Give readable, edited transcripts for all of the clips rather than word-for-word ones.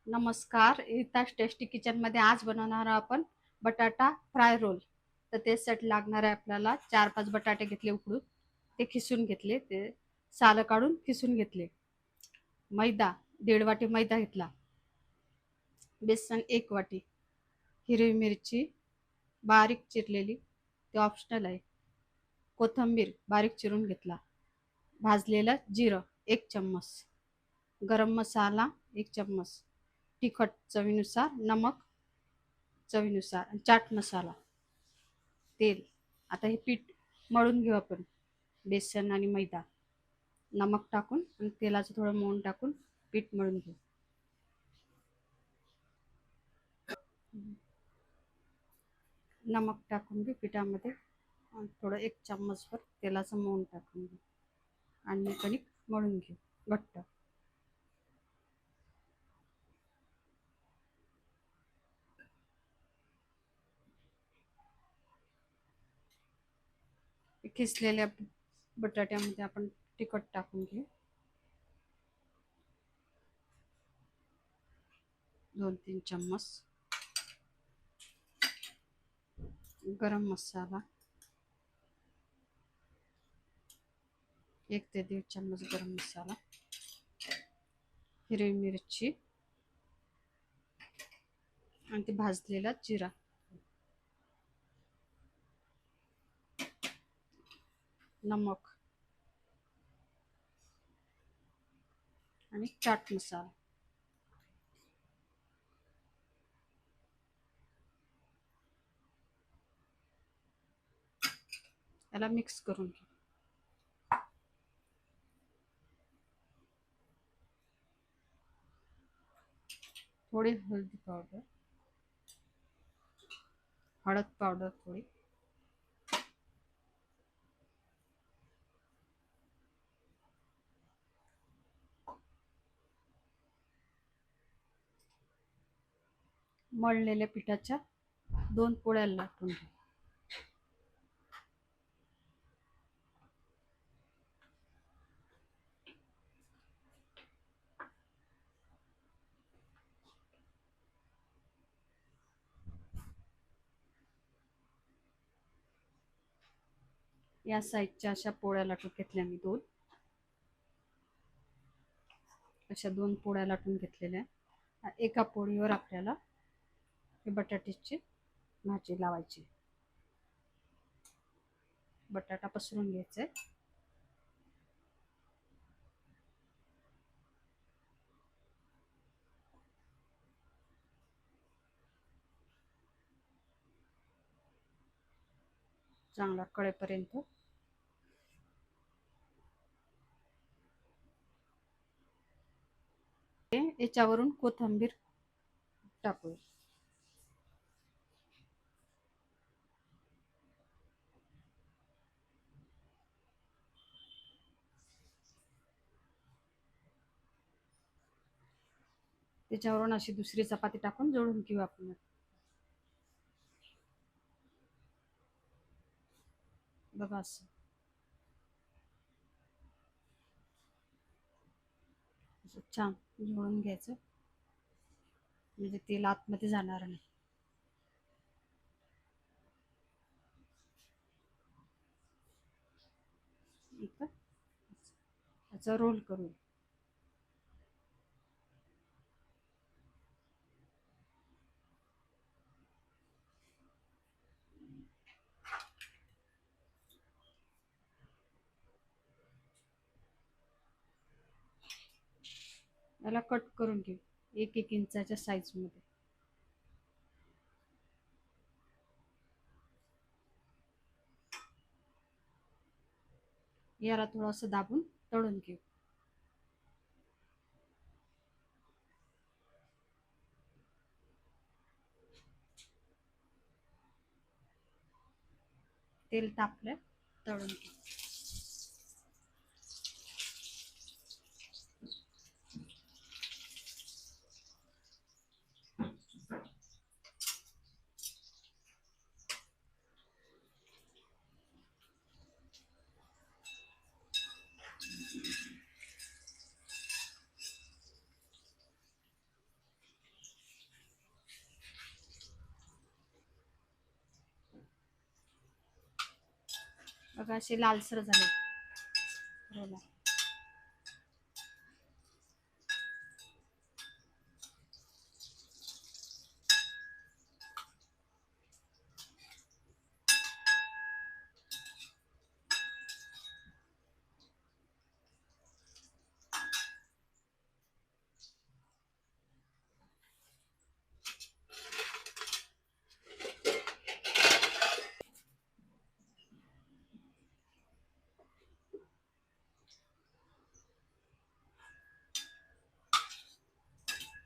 नमस्कार, इताज टेस्टी किचनमध्ये आज बनवणार आहोत आपण बटाटा फ्राय रोल. तर त्यासाठी लागणार आहे आपल्याला 4-5 बटाटे घेतले उकडून, ते खिसून घेतले, ते सालं काढून खिसून घेतले. मैदा 1.5 वाटी मैदा घेतला. बेसन 1 वाटी. हिरवी मिरची बारीक चिरलेली, ते ऑप्शनल आहे. कोथिंबीर बारीक चिरून घेतला. भाजलेलं जिरं 1 चम्मच. गरम मसाला 1 चम्मच. तिखट चवीनुसार, नमक चवीनुसार आणि चाट मसाला, तेल. आता हे पीठ मळून घेऊ आपण. बेसन आणि मैदा नमक टाकून आणि तेलाचं थोडं मोहन टाकून पीठ मळून घेऊ. नमक टाकून घेऊ पिठामध्ये आणि थोडं 1 चम्मचभर तेलाचं मोहन टाकून घेऊ आणि कणिक मळून घेऊ घट्ट. खिसलेल्या बटाट्यामध्ये आपण तिखट टाकून घेऊ. 2-3 चम्मच. गरम मसाला 1 ते 1.5 चम्मच गरम मसाला. हिरवी मिरची आणि ते भाजलेला जिरा. नमक आणि चाट मसाला. याला मिक्स करून घेऊ. थोडी हळदी पावडर, हळद पावडर थोडी, मळलेल्या पिठाच्या 2 पोळ्या लाटून घेऊ. या साईजच्या अशा पोळ्या लाटून घेतल्या मी 2. अशा 2 पोळ्या लाटून घेतलेल्या. एका पोळीवर आपल्याला हे बटाट्याची भाजी लावायची. बटाटा पसरून घ्यायचा आहे. चांगला कळेपर्यंत. याच्यावरून कोथिंबीर टाकू. त्याच्यावरून अशी दुसरी चपाती टाकून जोडून घेऊ आपण. बघा असं छान जोडून घ्यायचं, म्हणजे तेल आतमध्ये जाणार नाही. याचा रोल करू. याला कट करून घेऊ 1-1 इंचाच्या साईज मध्ये. याला थोडंसं दाबून तळून घेऊ. तेल तापलं, तळून घेऊ. बघा असे लालसर झाले रोल.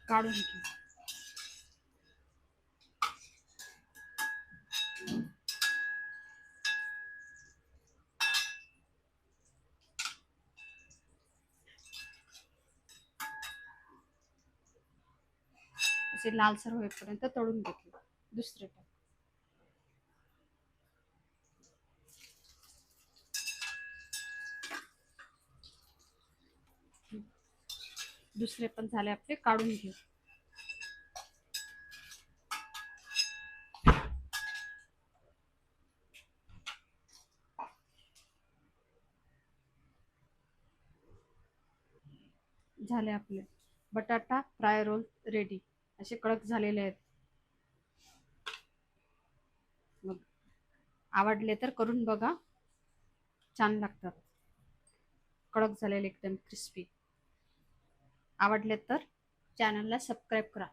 काढून घेऊ. असे लालसर होईपर्यंत तळून घेतले. दुसरे पण झाले आपले, काढून घेऊ. झाले आपले बटाटा फ्राय रोल रेडी. असे कडक झालेले आहेत. मग आवडले तर करून बघा, छान लागतात. कडक झालेले एकदम क्रिस्पी. आवडले तर चॅनलला सबस्क्राईब करा.